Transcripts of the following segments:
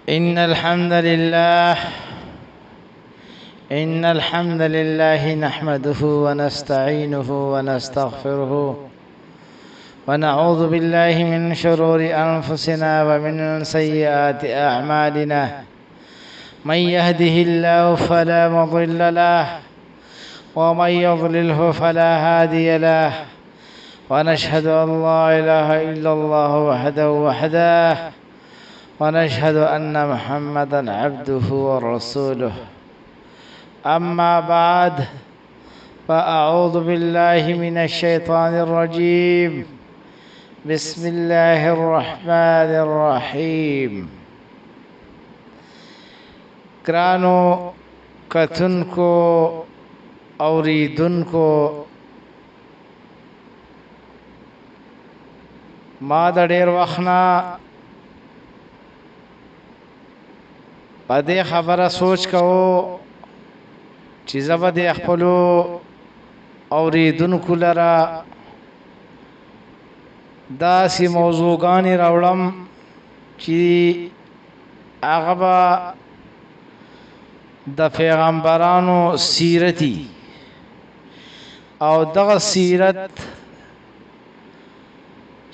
إن الحمد لله نحمده ونستعينه ونستغفره ونعوذ بالله من شرور أنفسنا ومن سيئات أعمالنا. من يهده الله فلا مضل له ومن يضلله فلا هادي له، ونشهد أن لا إله إلا الله وحده ونشهد أن محمدا عبده ورسوله. أما بعد، فأعوذ بالله من الشيطان الرجيم. بسم الله الرحمن الرحيم. کرانو کتنکو اوریدنکو، ما د ډیر وخنا په دې خبره سوچ کوو چې زه به د خپلو اوریدونکو لره داسې موضوعګانې راوړم چې هغه به د پیغمبرانو سیرتي او دغه سیرت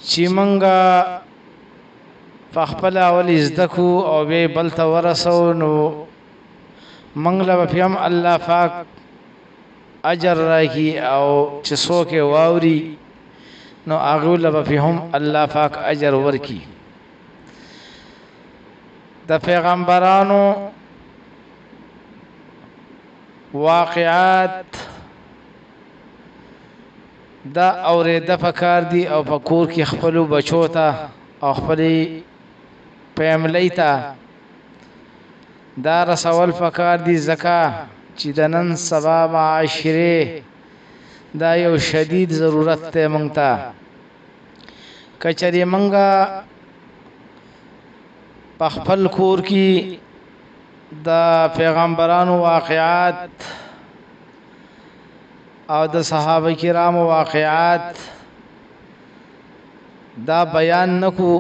چې منګه فخپل اول زده کو او به بل ته ورسو، نو منګ له پیغام الله پاک اجر راکړي او چې څوک واوري نو هغه له پیغام الله پاک اجر ورکړي. د پیغمبرانو واقعات دا اورېده پکار دي او په کور کې خپلو بچو ته او خپلې فیملی ته دا رسول پکار دي، ځکه چې د نن سبا معاشرې دا یو شدید ضرورت دی موږ ته. که چېرې موږ په خپل کور کې د پیغمبرانو واقعات او د صحابه کرامو واقعات دا بیان نکو،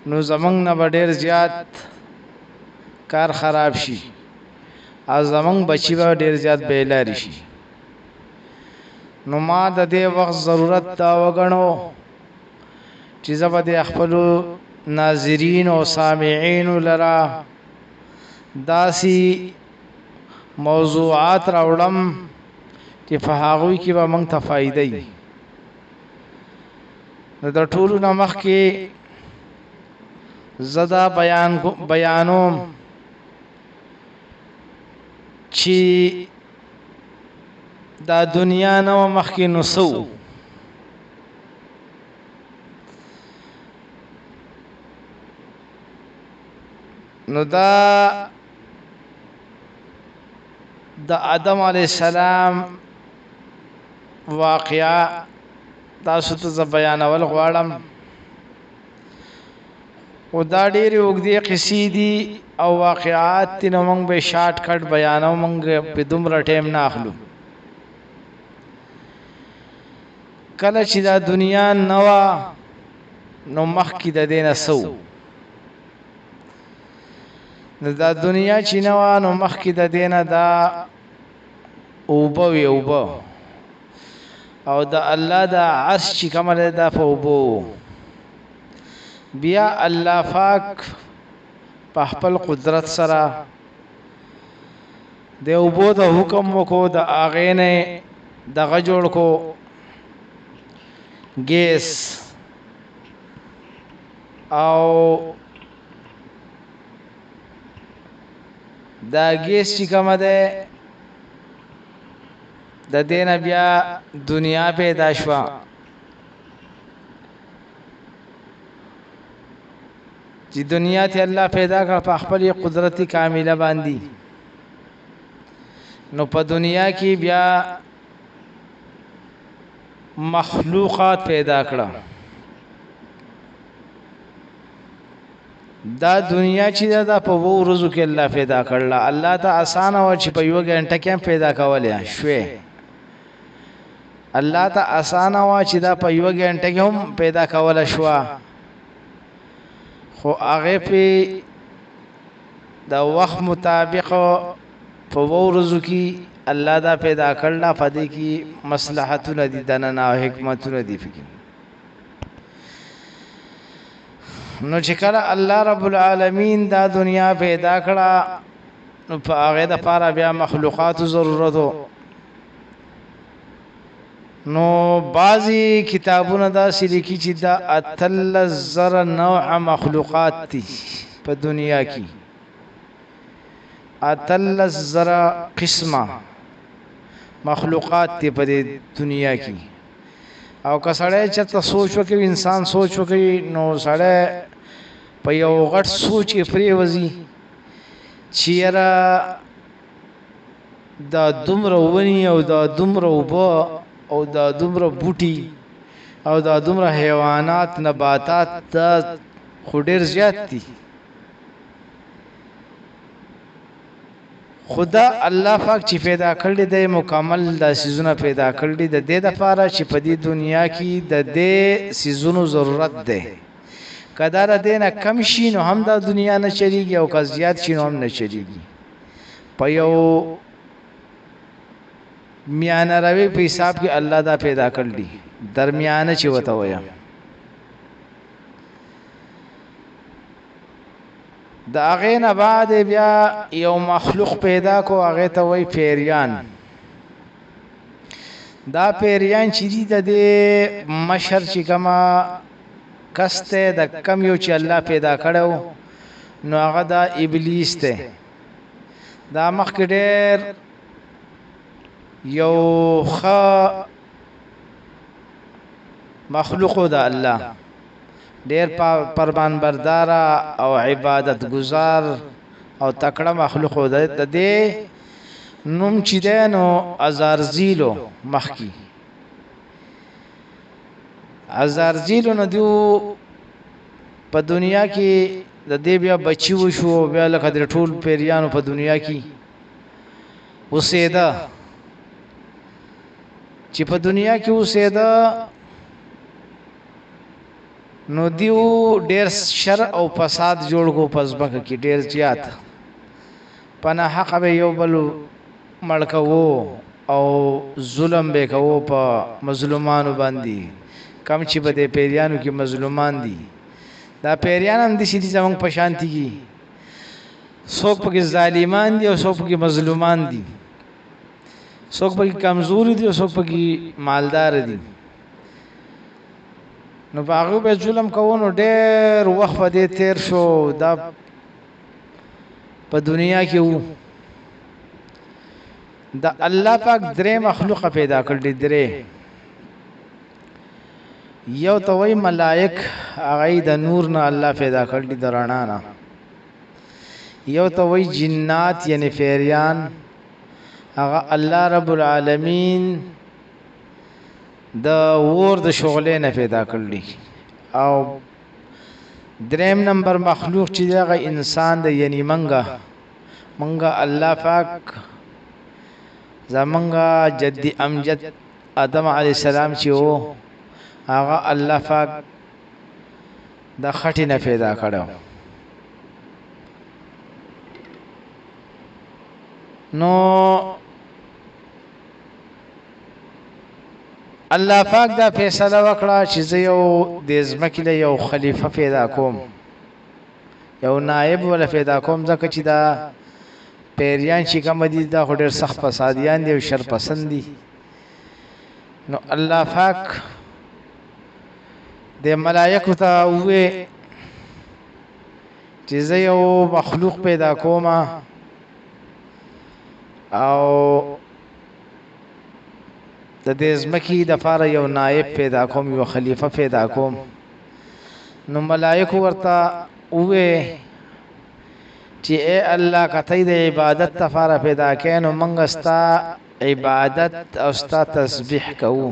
نو زمنګ نه به ډېر زیات کار خراب شي او زمنګ بچي به ډېر زیات بې لارې شي. نو ما د دې وخت ضرورت دا وګڼو چې زه به د خپلو ناظرین او سامعینو لره داسې موضوعات راوړم چې په هغوی کې به موږ ته فایده وي. نو د ټولو نه مخکې زه دا بیانوم چې دا دنیا نه مخکې نو څه، نو دا د آدم علیه السلام واقعا تاسو ته زه بیانول غواړم. او دا ډېرې اوږدې قصې دي او واقعات دي، نو موږ به شارټ کټ بیانو، موږ په دومره ټایم نه اخلو. کله چې دا دنیا نه وه نو مخکې د دې نه څه، نو دا دنیا چې نه وه نو مخکې د دې نه دا اوبه وې، اوبه او د الله د عرش چې کومه ده دا په اوبو. بیا الله پاک په خپل قدرت سره د اوبو د حکم وکړو، د هغې نه دغه جوړ کو ګیس، او دا ګیس چې کومه ده د دې نه بیا دنیا پیدا شوه. چې دنیا ته الله پیدا کړه په خپل قدرت کامله باندې، نو په دنیا کې بیا مخلوقات پیدا کړه. دا دنیا چې دا په وو ورځو کې الله پیدا کړل. الله ته آسانه و چې په یو غنټه کې پیدا کولای شوې. الله ته آسانه و چې دا په یو غنټه کې هم پیدا کولای شو. خو هغه په د وخت مطابق په ورځو کې الله دا پیدا کړل پدې کې مصلحتونه دي دنه او حکمتونه دي فکر نو چې کله الله رب العالمین دا دنیا پیدا کړه نو په هغه د پاره بیا مخلوقات ضرورت نو بعضی کتابونه دا لیکي چې دا اتل زر نوع مخلوقات دي په دنیا کې اتل زر قسمه مخلوقات دي په دنیا کې او کسړی چې سوچ وکړي انسان سوچ وکړي نو سړی په یو غټ سوچ کې پریوزي چیرې دا دومره ونی او دا دومره وبا او دا دومره بوټي او دا دومره حیوانات نباتات دا خډیر زیات دي خدا الله پاک چې پیدا کړل دی مکمل د سيزونه پیدا کړل دی د دې لپاره چې په دې دنیا کې د دې سيزونو ضرورت ده کدا د دینه کم شي نو هم د دنیا نه چریږي او که زیات شي نو هم نه چریږي په یو میانه روي په حساب کې الله دا پیدا کړل دي درمیانه چې وته ویا دا هغه نه بعد بیا یو مخلوق پیدا کو هغه ته وای پیریان دا پیریان چې دي د مشر چې کما کسته د کم یو چې الله پیدا کړو نو هغه دا ابلیس ته دا مخ کې ډېر یو مخلوق د الله ډېر پرمان بردار او عبادت گزار او تکړه مخلوق د دې نوم چې دینو ازارزیلو مخکی ازارزیلو نو دیو په دنیا کې د دې بیا بچي وشو بیا لکه د ټول پیریانو په دنیا کې اوسېدا چې په دنیا کې اوسېدا نو دیو ډېر شر او فساد جوړ کو پزبک کې ډېر زیات پناه حق به یو بل مړکو او ظلم به کوو په مظلومانو باندې کم چې بده پیریانو کې مظلومان دي دا پیریان هم دي چې زمونږ په شانتي کې څوک پکې ظالمان دي او څوک پکې مظلومان دي څوک پکې کمزوري دي او څوک پکې مالدار دي نو باغو به ظلم کوونو ډېر وخت په دې تیر شو دا په دنیا کې وو دا الله پاک درې مخلوق پیدا کړل درې یو ته وای ملائک هغه د نور نه الله پیدا کړل د رڼا نه یو ته وای جنات یعنی فیریان هغه الله رب العالمین د ور د شغلې نه پیدا کړلی او دریم نمبر مخلوق چې دغه انسان د یعنی منګه الله پاک زمونږه جدي امجد آدم علی السلام چې وو هغه الله پاک د خټې نه پیدا کړو نو الله پاک دا فیصله وکړه چې زه یو د ځمکې له یو خلیفہ پیدا کوم یو نائب ولا پیدا کوم ځکه چې دا پیریان چې کوم دي دا ډېر سخت فسادیان دي او شر پسند دي نو الله پاک د ملائکه ته وې چې زه یو مخلوق پیدا کوم او د دې ځمکې د فار یو نائب پیدا کوم یو خلیفہ پیدا کوم نو ملائکه ورته وې چې اے الله کته د عبادت تفاره پیدا کینو منګ استا عبادت او استا تسبیح کوو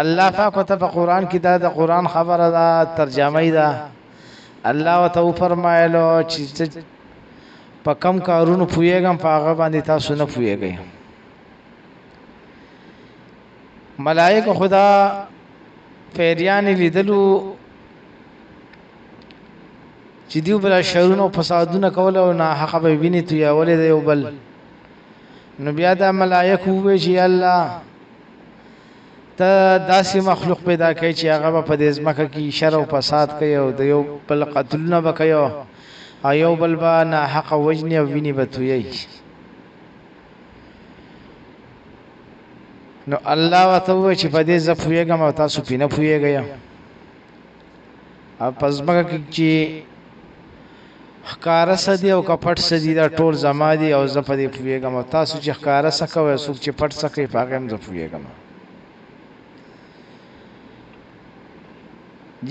الله پاک ته په قران کې دا د قران خبره دا ترجمه ده الله وتو فرمایلو چې په کم کارونو پویګم په هغه باندې تاسو نه پویګئ ملائکه خدا پیریان لیدلو چې دیو بل شرونه او فسادونه کول او نه حق به ویني تو یا ولې یو بل نو بیا د ملائکه وې چې الله ته داسې مخلوق پیدا کړي چې هغه په دې ځمکه کې شر او فساد کوي او د یو بل قتلونه وکړي او یو بل با نه حق وجنی او ویني بتوي نو الله وتو چې په دې زفویګم او تاسو پینې پویګیا او پزماګه کې چې خکار سدي او کپټ سدي دا ټول زما دي او زپدي پویګم او تاسو چې خکار سکوي سوق چې پټ سکي پاګم زفویګم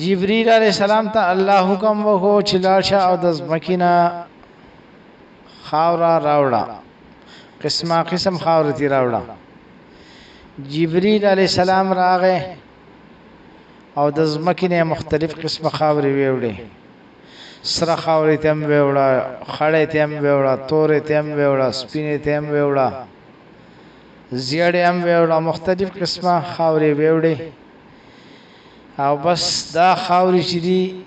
جبريل عليه السلام ته الله حکم وکړو چې لاشه او د زمکینا خاورا راوړه قسمه قسم خاور دي راوړه جبريل عليه السلام راغه او د زمکینه مختلف قسمه خاورې ویوړې سره خاورې تم ویوړه خړې تم ویوړه تورې تم ویوړه سپینې تم ویوړه زیړې هم ویوړه مختلف قسمه خاورې ویوړې او بس دا خاورې چې دي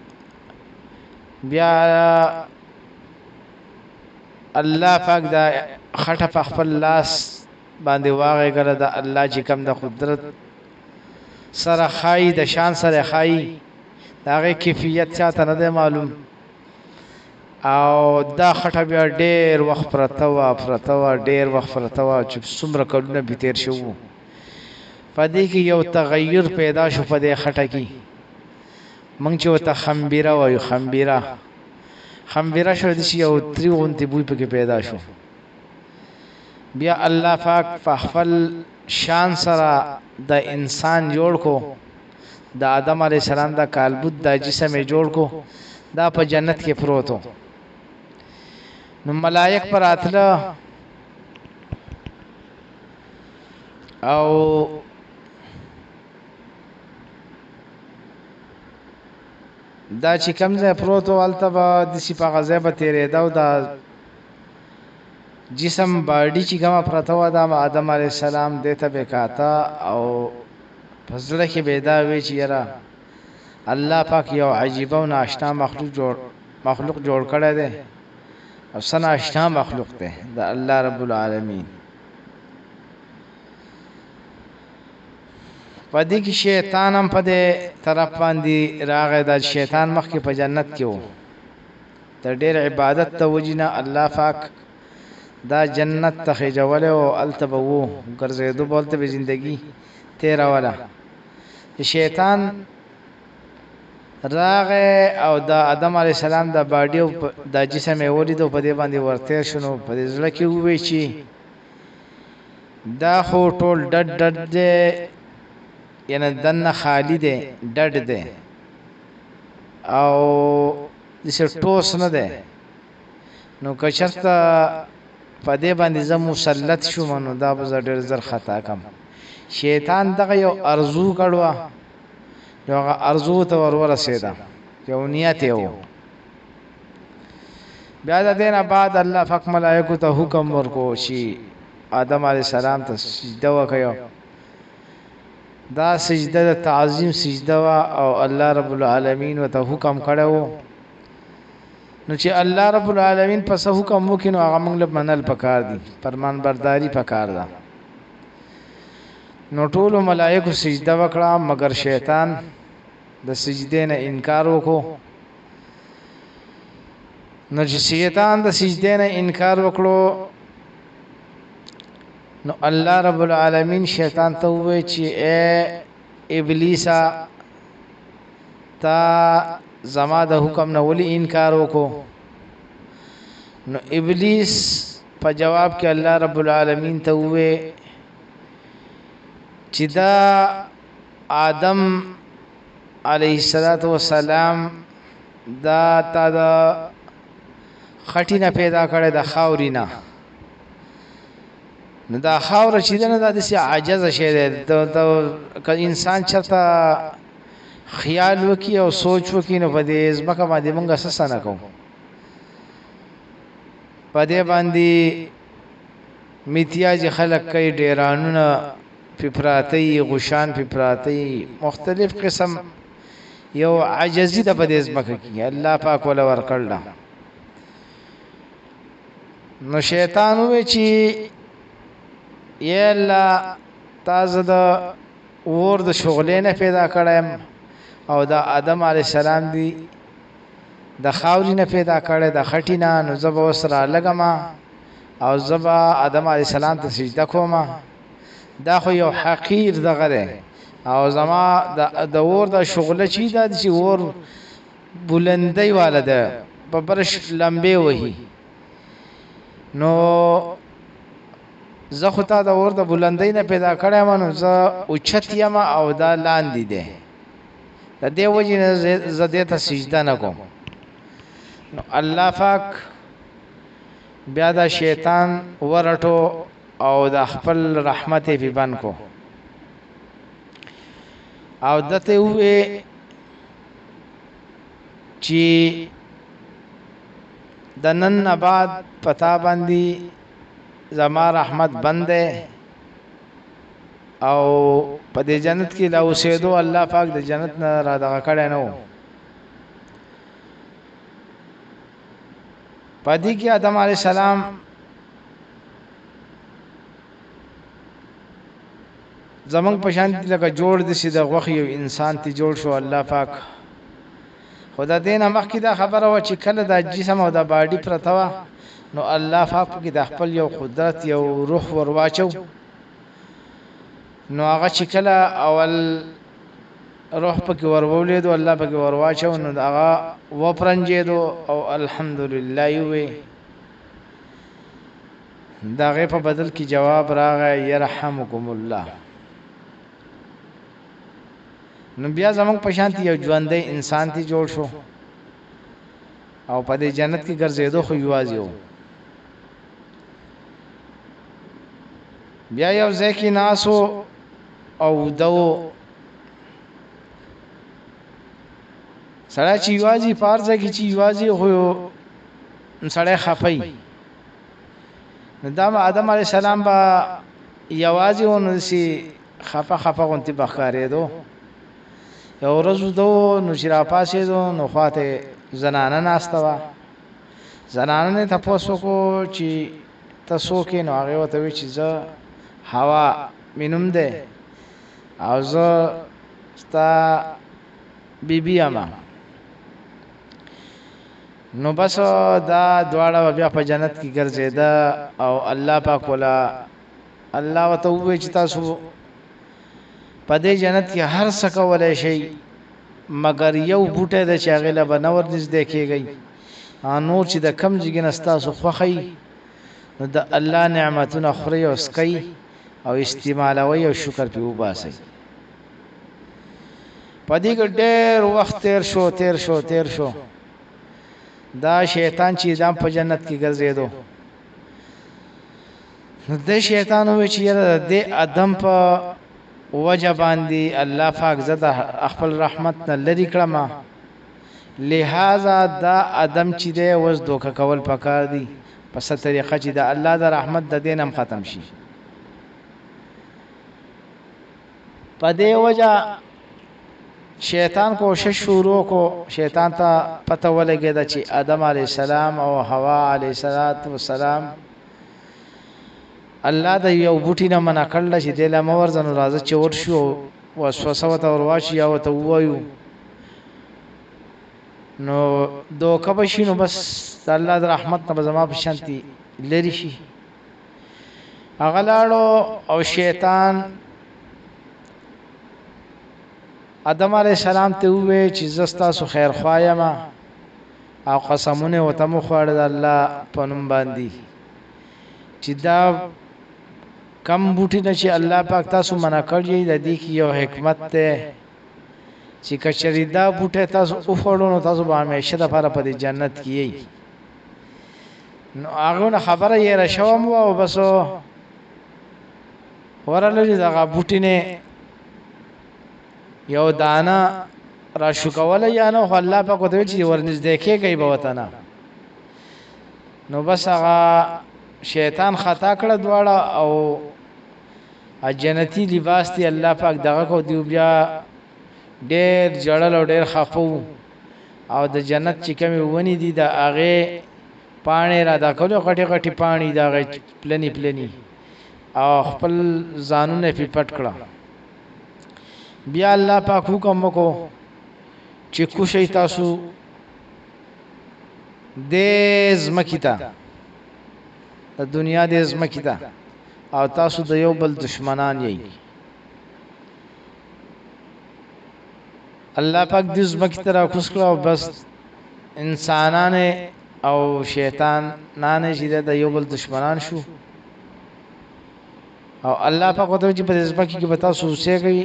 بیا الله پاک دا خټه په خپل لاس باندې واغې کړه د الله چې کوم د قدرت سره خای د شان سره خای داغه کیفیت چاته نه معلوم او دا خټه بیا ډېر وخت پرته و ډېر وخت پرته و چې څومره کلونه به تیر شو پدې کې یو تغیر پیدا شو په دې خټه کې مونږ چې وته خمبيره وایو خمبيره شو د یو تریونتي بوی په کې پیدا شو بیا الله پاک په خپل شان سره د انسان جوړ کو د آدم علی السلام د کالبد د جسم جوړ کو دا په جنت کې پروت نو ملائک پر اتله او دا چې کوم ځای پروت او التبا د سی په غزه به تیرې دا د جسم باډي چې کومه پرته و د آدم علی السلام دته وکاتا او فضله کې پیدا وی چې یرا الله پاک یو عجیب او ناشنا مخلوق جوړ کړی دی او سنا آشنا مخلوق دی د الله رب العالمین پدې کې شیطان هم په دې طرف باندې راغی د شیطان مخ کې په جنت کې وو تر ډېر عبادت ته وجنه الله پاک دا جنت ته خجول او التبو ګرځېدو بولته به ژوندۍ تیرا والا شیطان راغه او د آدم علی السلام د باډیو د جسم یې ولیدو په دې باندې ورته شنو په دې ځل کې وې چې دا خو ټول ډډ دې یعنی دنه خالی دی ډډ دی او دې ټوس نه دی نو کچرته په دې باندې زه مسلط شوم نو دا به ډېر زر خطا کم شیطان دغه یو ارزو کړو یو ارزو ته ورسېدا یو نیت یو بیا د دینه بعد الله فق ملائکه ته حکم ورکو شي آدم علی السلام ته سجده وکړو دا سجده د تعظیم سجده وا او الله رب العالمین وته حکم کړو نو چې الله رب العالمین پس حکم وکړي نو هغه موږ له منل پکار دي فرمان برداری پکار ده نو ټول ملائکه سجده وکړه مگر شیطان د سجدې نه انکار وکړو نو چې شیطان د سجدې نه انکار وکړو نو الله رب العالمین شیطان ته وویل چې اے ابلیسا تا زما د حکم نه ولی انکار وکړو نو ابلیس په جواب کې الله رب العالمین ته وویل چې دا آدم علیه السلام دا تا دا خټی نه پیدا کړی د خاورې نه نو دا خاور چې نه دا د عاجز شه د انسان چرته خیال وکي او سوچ وکي نو په دې ځمکه باندې موږ اساس نه کوو په دې باندې میتیاج خلق کوي ډیرانونه فپراتی غشان فپراتی مختلف قسم یو عجزی د په دې ځمکه کې الله پاک ولا ورکړل. نو شیطان وی چې یا الله تاسو د اور د شغلې نه پیدا کړم او د آدم علی السلام دی د خاوري نه پیدا کړی د خټی نه، نو زب وسره لګما او زبا آدم علی السلام ته سجده کوم. دا خو یو حقیر دغه دی او زما د اور د شغله چی دا چې اور بلندی والا ده په برش لمبه وਹੀ. نو زه خو تا د اور د بلندی نه پیدا کړم، نو زه اوچت یم او دا لاندې ده، د دې وجې نه زه دې ته سجده نه کوم. نو الله پاک بیا دا شیطان ورټو او د خپل رحمت په بن کو او دته وې چې د نن بعد پتا باندې زما رحمت بنده او په دې جنت کې لا اوسېدو الله پاک د جنت نه را دغه کړه نو. پدې کې آدم علی السلام زمنګ پشانتی لکه جوړ دي چې د غوخ یو انسان ته جوړ شو الله پاک. خدا دین مخکې دا خبره و چې کله د جسم او د باډي پرته و، نو الله پاک کې د خپل یو قدرت یو روح ورواچو. نو هغه چې کله اول روح پکې ورولید او الله پکې ورواچو، نو هغه و پرنجیدو او الحمدلله وی داغه په بدل کې جواب راغی يرحمکم الله. نو بیا زمونږ په شانتي یو ژوندۍ انسان تی جوړ شو او په دې جنت کې ګرځېدو خو یوازې وو. بیا یو ځای کې ناسو او دو سړی چې یوازې پارځه کې چې یوازې خو سړی خفای. نو دا آدم علیه السلام با یوازې ونه سي خفه غونتی بخارېدو. یو ورځ دو نو چې را پاسېدو نو خواته زنانه ناسته وه. زنانه نه تپوس وکړو چې ته څوک یې؟ نو هغې ورته وویل چې زه هوا مې نوم دی او زه ستا بیبي یم. نو بس دا دواړه بیا په جنت کې ګرځېده او الله پاک ولا الله ورته وویل چې تاسو په دې جنت کې هر څه کولای شئ مگر یو بوټی د چې هغې له به نه ورنږدې کېږئ. نور چې د کم ځای نه ستاسو خوښئ نو د الله نعمتونه خورئ او څکئ او استعمالوئ او شکر پرې وباسئ. په دې کې ډېر وخت تیر شو. دا شیطان چې دام په جنت کې ګرځېدو، نو د شیطان وویل چې یاره د ادم په وجه باندې الله پاک زه د خپل رحمت نه لرې کړم، لہذا دا ادم چې دی اوس دوکه کول پکار دي په څه طریقه چې د الله د رحمت د دین هم ختم شي. په دې وجه شیطان کوشش شروع کو. شیطان ته پته ولګېده چې آدم علیه السلام او حوا علیه السلام الله د یو بوټي نه منع کړل چې دې له مه ورځه، نو راځه چې ورشو وسوسه ورته ورواچي یا ورته ووایو نو دوکه به شي، نو بس د الله د رحمت نه به زما په شانتي لرې شي. هغه لاړو او شیطان آدم علیه السلام ته وویل چې زه ستاسو خیرخوا یم او قسمونه ورته مه خوړه د الله په نوم باندې چې دا کم بوټي نه چې الله پاک تاسو منع کړی د دې کې یو حکمت ده چې کچری دا بوټي تاسو وخوړو نو تاسو به همیشه دپاره په دې جنت کې یئ. نو هغه نه خبره یې را شوم او بس ورله چې دغه بوټي نه یو دانه را شو کوله یا نه، خو الله پاک ورته ویل چې ورنږدې کېږئ به ورته نه. نو بس هغه شیطان خطا کړه دواړه او جنتی لباس دی الله پاک دغه کو دیو بیا ډېر جړل او ډېر خفو او د جنت چې کومې ونې دي د هغې پاڼې را دا کولو غټې غټې پاڼې د هغې پلنې پلنې او خپل ځانونه پې پټ کړه بیا الله پاک حکم وکړو چې کوشئ تاسو دې ځمکې ته د دنیا دې ځمکې ته او تاسو د یو بل دشمنان یې الله پاک دې ځمکې ته راکوز کړه او بس انسانان او شیطانان چې د یو بل دشمنان شو او الله پاک وته چې په دې ځمکې کې به تاسو اوسېږئ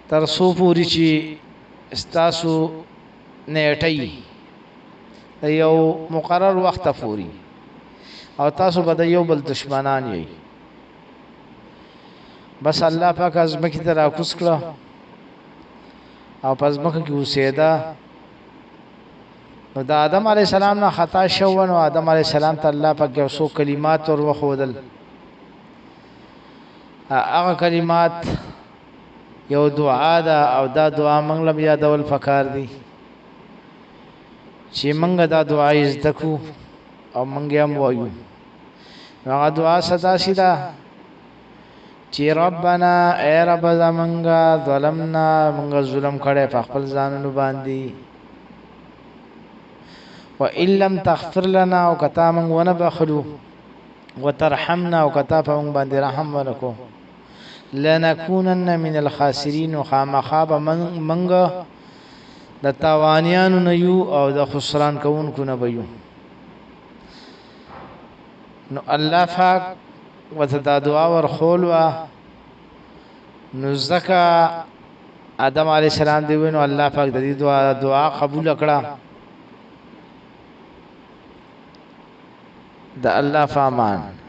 تر څو پورې چې ستاسو نیټۍ د یو مقرر وخت پورې او تاسو به د یو بل دشمنان یې بس الله پاک ځمکې ته راکوز کړه او په ځمکه کې اوسېده نو د آدم علیه السلام نه خطا شو نو آدم علیه السلام ته الله پاک یو څو کلمات ور وښودل هغه کلمات یو دعا ده او دا دعا موږ له یادول پکار دي چې موږ دا دعا زده کړو او موږ یې هم وایو هغه دعا ستاسې ده چې ربنا ای رب زمونږه ظلمنا موږ ظلم کړی په خپل ځانونو باندې وإن لم تغفر لنا او کتا موږ ونه بخلو وترحمنا او کتا په موږ باندې رحم ونکړو لنكونن من الخاسرين وخامخا به موږ د تاوانیانو نه یو او د خسران کوونکو نه به یو نو الله پاک ورته دا دعا ورښول وه نو ځکه آدم علیه السلام دی وی نو الله پاک د دې دعا قبوله کړه د الله په امان